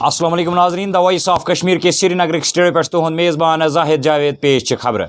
अस्सलाम वालेकुम नाज़रीन, द वॉइस ऑफ कश्मीर के श्रीनगर स्टूडियो पे तुहद मेज़बान जाहिद जावेद पेश खबर।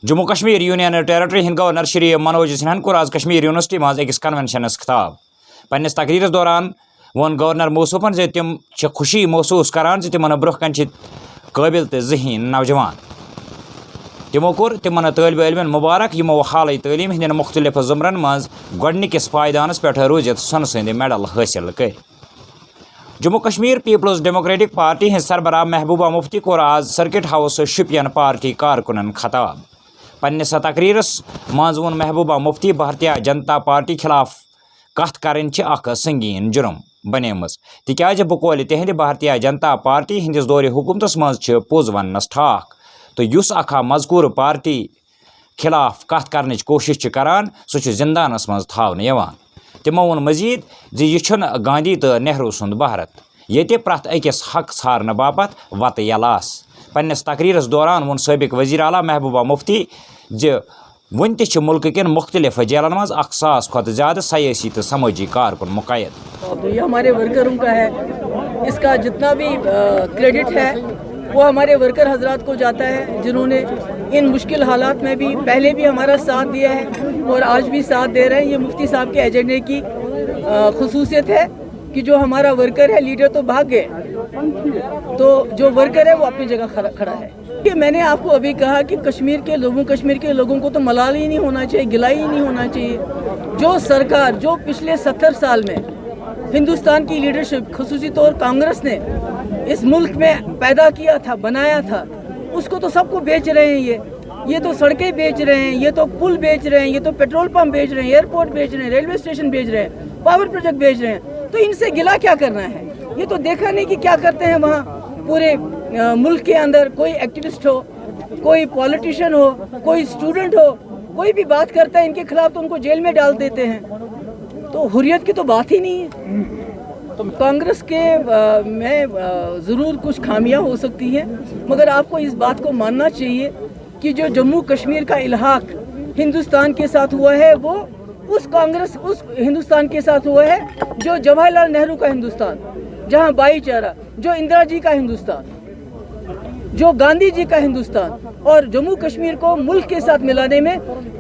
जम्मू कश्मीर यूनियन टेरिटरी हिंद गवर्नर श्री मनोज सिन्हान कोर आज कश्मीर यूनिवर्सिटी मज अकिस कन्वेंशनस खिताब। पन्निस तकरीरस दौरान वोन गवर्नर मौसूफन जे तिम खुशी महसूस करान जे तिमन ब्रोह कन काबिल तो ज़हीन नौजवान। तिमो कोर तिमन तालिब इल्मन मुबारक यमो हाल तालीम हंदन मुख्तलिफ जुमरन मज गोडनिकिस पायदानस पे रूजित सन सद मेडल हासिल कर। जम्मू कश्मीर पीपल्स डेमोक्रेटिक पार्टी हज सरबराह महबूबा मुफ्ती कोर आज सर्किट हाउस शुपियन पार्टी कारकुनन खिताब। पन्निस तकरीरस मज वोन महबूबा मुफ्ती भारतीय जनता पार्टी खिलाफ कथ करन संगीन जुर्म बनेमज तिकाज बकोल तिहंद भारतीय जनता पार्टी हंदिस दौर हुकूमतस मज पोज वनस ठाक तो युस अखा मजकूर पार्टी खिलाफ कथ करने कोशिश करान सह जिंदानस मज थावन यवान। तिमो वोन मजीद यह गांधी तो नेहरू सुंद भारत ये प्रथ अकिस हक छारने बापत वत यलास। पन्निस तकरीरस दौरान वोन साबिक वजीर आला महबूबा मुफ्ती वन तक मुल्क कन मुख्तलिफ जेलन मज 1,000 खुद ज्यादा सयासी तो समाजी कारकुन मुकैद। तो ये हमारे वर्करों का है, इसका जितना भी क्रेडिट है वो हमारे वर्कर हजरात को जाता है जिन्होंने इन मुश्किल हालात में भी पहले भी हमारा साथ दिया है और आज भी साथ दे रहे हैं। ये मुफ्ती साहब के एजेंडे की खुसूसियत है कि जो हमारा वर्कर है, लीडर तो भाग गए, तो जो वर्कर है वो अपनी जगह खड़ा है। कि मैंने आपको अभी कहा कि कश्मीर के लोगों को तो मलाल ही नहीं होना चाहिए, गिलाई ही नहीं होना चाहिए। जो सरकार जो पिछले 70 साल में हिंदुस्तान की लीडरशिप खुसूसी तौर कांग्रेस ने इस मुल्क में पैदा किया था, बनाया था, उसको तो सबको बेच रहे हैं। ये तो सड़कें बेच रहे हैं, ये तो पुल बेच रहे हैं, ये तो पेट्रोल पंप बेच रहे हैं, एयरपोर्ट बेच रहे हैं, रेलवे स्टेशन बेच रहे हैं, पावर प्रोजेक्ट बेच रहे हैं। तो इनसे गिला क्या करना है? ये तो देखा नहीं कि क्या करते हैं वहाँ पूरे मुल्क के अंदर। कोई एक्टिविस्ट हो, कोई पॉलिटिशियन हो, कोई स्टूडेंट हो, कोई भी बात करता है इनके खिलाफ तो उनको जेल में डाल देते हैं। तो हुर्रियत की तो बात ही नहीं है। तो कांग्रेस के में ज़रूर कुछ खामियां हो सकती हैं, मगर आपको इस बात को मानना चाहिए कि जो जम्मू कश्मीर का इल्हाक हिंदुस्तान के साथ हुआ है वो उस हिंदुस्तान के साथ हुआ है जो जवाहरलाल नेहरू का हिंदुस्तान, जहां भाईचारा, जो इंदिरा जी का हिंदुस्तान, जो गांधी जी का हिंदुस्तान। और जम्मू कश्मीर को मुल्क के साथ मिलाने में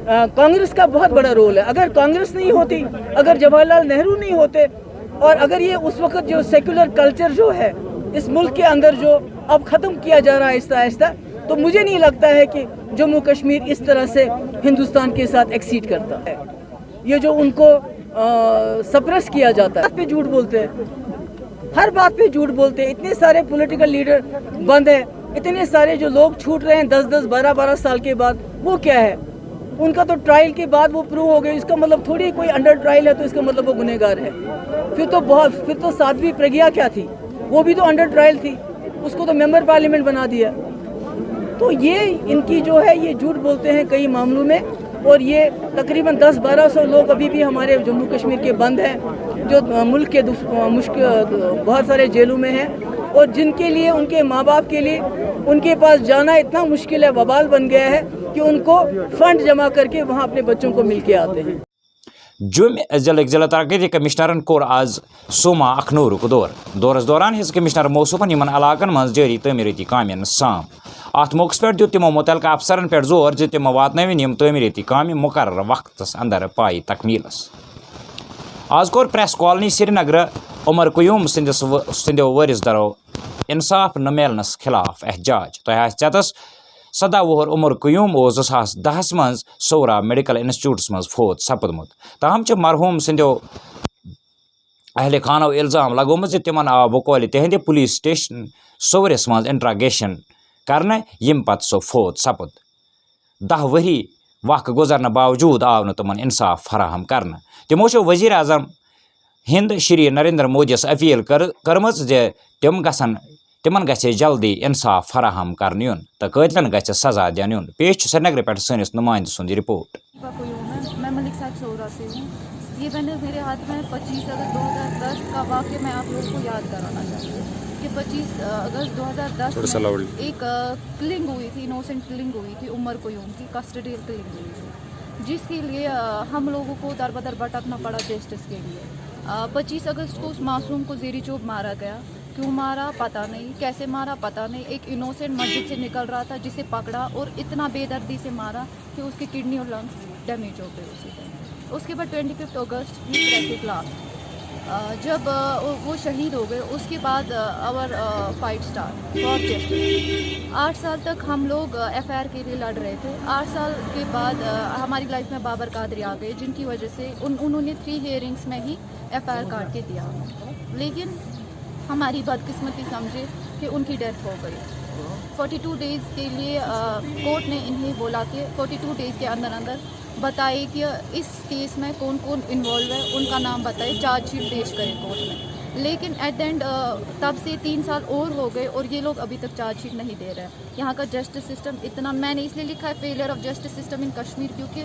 कांग्रेस का बहुत बड़ा रोल है। अगर कांग्रेस नहीं होती, अगर जवाहरलाल नेहरू नहीं होते, और अगर ये उस वक्त जो सेक्युलर कल्चर जो है इस मुल्क के अंदर जो अब ख़त्म किया जा रहा है आहिस्ता आहिस्ता, तो मुझे नहीं लगता है कि जम्मू कश्मीर इस तरह से हिंदुस्तान के साथ एक्सीड करता है। ये जो उनको सप्रेस किया जाता है, पे झूठ बोलते हैं, हर बात पे झूठ बोलते हैं। इतने सारे पॉलिटिकल लीडर बंद है, इतने सारे जो लोग छूट रहे हैं 10-10, 12-12 साल के बाद, वो क्या है? उनका तो ट्रायल के बाद वो प्रूव हो गए। इसका मतलब थोड़ी कोई अंडर ट्रायल है तो इसका मतलब वो गुनहगार है। फिर तो साध्वी प्रज्ञा क्या थी? वो भी तो अंडर ट्रायल थी, उसको तो मेंबर पार्लियामेंट बना दिया। तो ये इनकी जो है ये झूठ बोलते हैं कई मामलों में। और ये तकरीबन 10-1200 लोग अभी भी हमारे जम्मू कश्मीर के बंद हैं, जो मुल्क के बहुत सारे जेलों में हैं, और जिनके लिए, उनके माँ बाप के लिए उनके पास जाना इतना मुश्किल है, वबाल बन गया है कि उनको फंड जमा करके वहाँ अपने बच्चों को मिल के आते हैं। जुम जिला तरक्की कमिश्नरन कोर आज सोमा अखनूर दौरस दौरान हिज कमिश्नर मौसूफन इन इलाकन मज जारी तमीरती कामन साम। अत मौके पे दित तिमो मुतलका अफसरन पे जोर जे तिम वातनवीन यम तमीरती काम मुकर्रर वक्तस अंदर पाई तकमीलस। आज कोर प्रेस कॉलोनी श्रीनगर उमर क्यूम सिंदो वरिसदारो इंसाफ न मिलनस खिलाफ एहजाज। तह चतस 17 वुहर उमर क्यूम 2010 मज सौरा मेडिकल इंस्टीट्यूट मज फोत सपदमुत। ताहम मरहूम सिंदो अहल खानो इल्जाम लगोमत जे तिमन आव बकौल तिहंद पुलिस स्टेशन सौरस मज इंट्रागेशन करने यम पत सो फोत सपद। 10 वरी वक्त गुजरने बावजूद आव न तिमन इंसाफ फराहम करने। तिमो वजीर आजम हिंद श्री नरेंद्र मोदीस अपील करमज जे तिमन गछे जल्दी इंसाफ फराहम करने युन तो कतलन गछे सजा दिन युन। पेश श्रीनगर पे सनिस नुमाइंद सुंद रिपोर्ट। मैं मलिक साहब सौरा से हूँ। ये मैंने मेरे हाथ में 25 अगस्त 2010 का वाक़या मैं आप लोगों को याद कराना चाहती हूँ कि 25 अगस्त 2010 में एक किलिंग हुई थी, इनोसेंट किलिंग हुई थी, उमर क्यूम की कस्टडियल किलिंग हुई थी, जिसके लिए हम लोगों को दर बदर भटकना पड़ा जस्टिस के लिए। 25 अगस्त को उस मासूम को ज़ेरी चोब मारा गया। क्यों मारा पता नहीं, कैसे मारा पता नहीं। एक इनोसेंट मस्जिद से निकल रहा था जिसे पकड़ा और इतना बेदर्दी से मारा कि उसकी किडनी और लंग्स डैमेज हो गए उसी टाइम। उसके बाद 25 अगस्त ही प्रैक्टिस लास्ट जब वो शहीद हो गए, उसके बाद our fight start for justice. 8 साल तक हम लोग FIR के लिए लड़ रहे थे। 8 साल के बाद हमारी लाइफ में बाबर कादरी आ गए, जिनकी वजह से उन्होंने 3 हियरिंग्स में ही FIR काट के दिया। लेकिन हमारी बदकिस्मती समझे कि उनकी डेथ हो गई। 42 डेज़ के लिए कोर्ट ने इन्हें बोला कि 42 डेज़ के अंदर अंदर बताए कि इस केस में कौन कौन इन्वॉल्व है, उनका नाम बताए, चार्जशीट पेश करें कोर्ट में। लेकिन एट द एंड तब से 3 साल और हो गए और ये लोग अभी तक चार्जशीट नहीं दे रहे हैं। यहाँ का जस्टिस सिस्टम इतना, मैंने इसलिए लिखा है failure of justice system in Kashmir, क्योंकि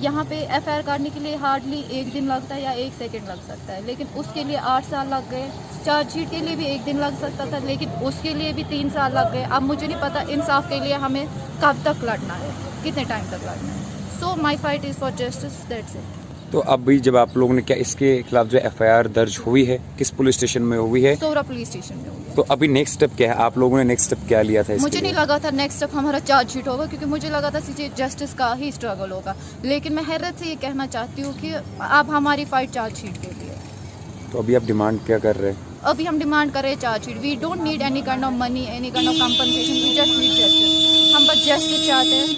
यहाँ पे FIR काटने के लिए हार्डली 1 दिन लगता है या 1 सेकेंड लग सकता है, लेकिन उसके लिए 8 साल लग गए। चार्जशीट के लिए भी 1 दिन लग सकता था, लेकिन उसके लिए भी 3 साल लग गए। अब मुझे नहीं पता इंसाफ के लिए हमें कब तक लड़ना है, कितने टाइम तक लड़ना है। So my fight is for justice, that's it. तो अभी जब आप लोगों ने क्या इसके खिलाफ जो FIR दर्ज हुई है, किस पुलिस स्टेशन में हुई है? सोरा पुलिस स्टेशन में हुई है। तो अभी नेक्स्ट स्टेप क्या है? आप लोगों ने नेक्स्ट स्टेप क्या लिया था? मुझे नहीं लगा था नेक्स्ट स्टेप हमारा चार्जशीट होगा, क्योंकि मुझे लगा था सीधे जस्टिस का ही स्ट्रगल होगा। लेकिन मैं हैरत से ये कहना चाहती हूँ कि अब हमारी फाइट चार्जशीट के लिए। तो अभी आप डिमांड क्या कर रहे हैं? अभी हम डिमांड कर रहे हैं charge sheet. We don't need any kind of money, any kind of compensation, we just need justice. हम बस जस्टिस चाहते हैं,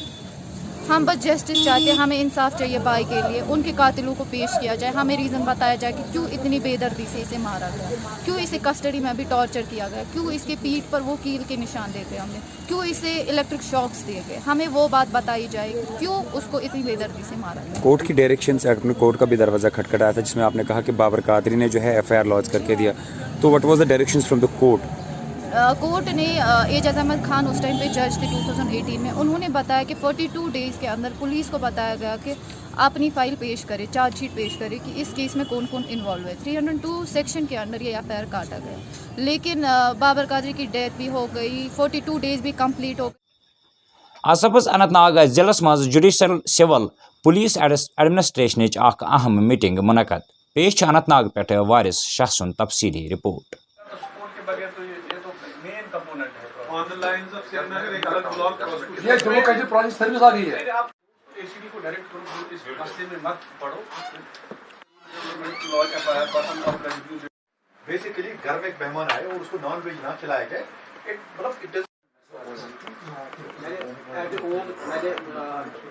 हम बस जस्टिस चाहते हैं। हमें इंसाफ चाहिए भाई के लिए, उनके कातिलों को पेश किया जाए, हमें रीज़न बताया जाए कि क्यों इतनी बेदर्दी से इसे मारा गया, क्यों इसे कस्टडी में भी टॉर्चर किया गया, क्यों इसके पीठ पर वो कील के निशान देते हमने, क्यों इसे इलेक्ट्रिक शॉक्स दिए गए। हमें वो बात बताई जाए कि क्यों उसको इतनी बेदर्दी से मारा गया। कोर्ट की डायरेक्शन से आपने कोर्ट का भी दरवाज़ा खटखटाया था, जिसमें आपने कहा कि बाबर कादरी ने जो है FIR लॉन्च करके दिया। तो what was the directions from the court? Court ने एजाज अहमद खान उस टाइम पे जज थे 2018 में, उन्होंने बताया कि 42 डेज़ के अंदर पुलिस को बताया गया कि अपनी फ़ाइल पेश करे, चार्जशीट पेश करे कि इस केस में कौन कौन इन्वॉल्व है। 302 सेक्शन के अंडर ये FIR काटा गया, लेकिन बाबर कादरी की डेथ भी हो गई, 42 डेज़ भी कंप्लीट हो गए। आसपस अनंतनाग जिलस मज जुडिशल सिविल पुलिस एडमिनिस्ट्रेशन अहम मीटिंग मुनक़द। पेश अनंतनाग पे वारिस शाह सुन तफसीली report. On the lines of Srinagar एक अलग ब्लॉक ये जम्मू कश्मीर प्रोजेक्ट सर्विस आ गई है। आप एसीडी को डायरेक्ट करो, इस मसले में मत पढ़ो। Laws FIR person of residue basically घर में एक मेहमान आए और उसको नॉन वेज ना खिलाया गया, एक मतलब इट इज मैंने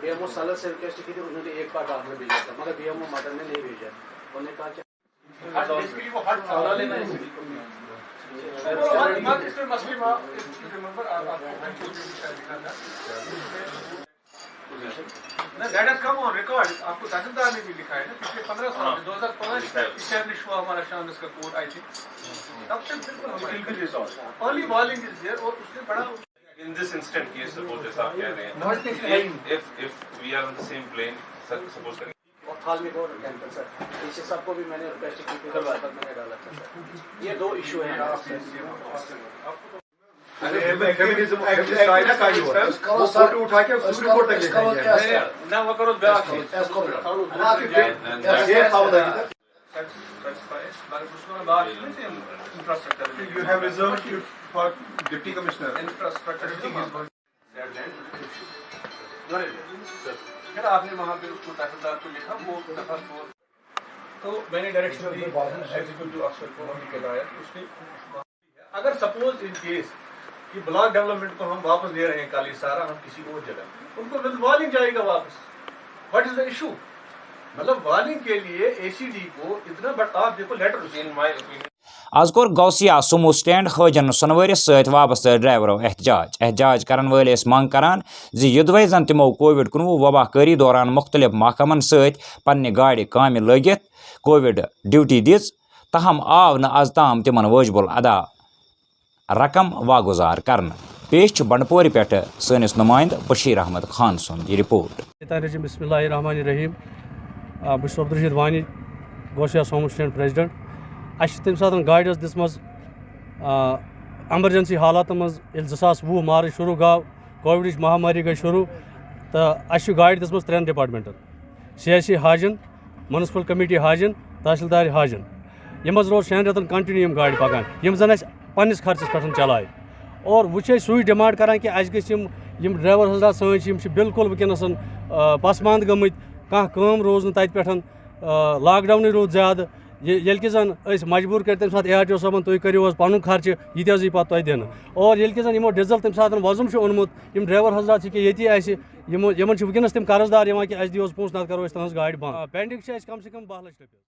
BMO सालर से रिक्वेस्ट की थी, उन्होंने एक बार आपने भेजा था, मगर BMO मदर ने नहीं भेजा। उन्होंने कहा कि बेसिकली वो हट साला लेना है। इसमें मसले में remember that has come on record. आपको तहसीलदार ने भी लिखा है ना, पिछले 15 साल में 2005 इस्टेब्लिश हुआ हमारा शाम इसका कोड, आई थिंक तब से बिल्कुल हमारी ओनली वॉलिंग इज देयर। और उसने बड़ा In this instant case, suppose जैसा आप कह रहे हैं, if we are on the same plane, suppose करें और थाल में और कैंपल सर, इसे सबको भी मैंने रिक्वेस्ट की थी, कल तक मैंने डाला था सर। ये 2 इशू हैं। फेमिनिज्म एक्टिविस्ट का ही हुआ, वो फोटो उठा के सुप्रीम कोर्ट तक ले जाएंगे ना, वो करो बैक ये खावदा की you have reserved for deputy commissioner infrastructure फिर आपने वहाँ पे उसको तहसीलदार को लिखा, वो दफा 4 तो मैंने डायरेक्शन दी एग्जीक्यूटिव अफसर को, उनकी हिदायत उसने। अगर सपोज इन केस कि ब्लॉक डेवलपमेंट को हम वापस दे रहे हैं काली सारा, हम किसी और जगह उनको विल जाएगा वापस। What is the issue? मतलब वार्निंग के लिए एसीडी को इतना बड़ा, आप देखो लेटर इन माय ओपिनियन। आज core Gausiya Sumo stand Hajin सनवरिस सहित वाबस्त ड्राइवरों एहतजाज करन वाले मांग करान युदवे जन तमो कोविड-19 वबाकारी दौरान मुख्तलिफ महकमन सहित पन्ने गाड़ी कामि लगित कोविड ड्यूटी दिज, तहम आव न आज ताम तिमन वजबुल अदा रकम वागुजार करन। पेश बंडपोरी पे सनिस नुमाइंद बशीर अहमद खान सुन ये रिपोर्ट। बिस्मिल्लाहिर्रहमानिर्रहीम। बस अब्दुल वानी गौसिया सोमो स्टैंड प्रेसिडेंट। तम सात गाड़ी दिम एमरजेंसी हालात मज 2020 मार्च शुरू गो कोविड महामारी गई शुरू, तो गाड़ी दिम 3 डिपार्टमेंटन, CIC Hajin, municipal committee Hajin, तहसीलदार हाजन। यम रोज 6 रतन कंटिन्यू गाड़ी पकान, यम जन پنس خرچس پہ چلائے اور وہ سوئی ڈیمانڈ کران کہ اس گژھِ یم ڈرائیور حضرات سن بالکل ونکس پسماند گمت کام روز نہ تتہ پہ لاک ڈاؤن روز زیادہ یل کہ زن مجبور کر تمہ سات ARTO صٲبن تُہۍ کٔرِو حظ پنُن خرچہ یہ تہِ حظ یی پتہٕ تۄہہِ دِنہٕ اور ییٚلہِ کہِ زن یمو ڈیزل تمہ سات وۄزُم چھُ اوٚنمُت یم ڈرائیور حضرات چھِ کہ ییٚتی اَسہِ یمن چھِ ونکس تم قرض دار یِوان کہ اَسہِ دِیِو حظ پونٛسہٕ نتہٕ کرو أسۍ تُہنٛز گاڑِ بنٛد پینڈنگ چھِ اَسہِ کم سے کم 12 لچھ رۄپیہِ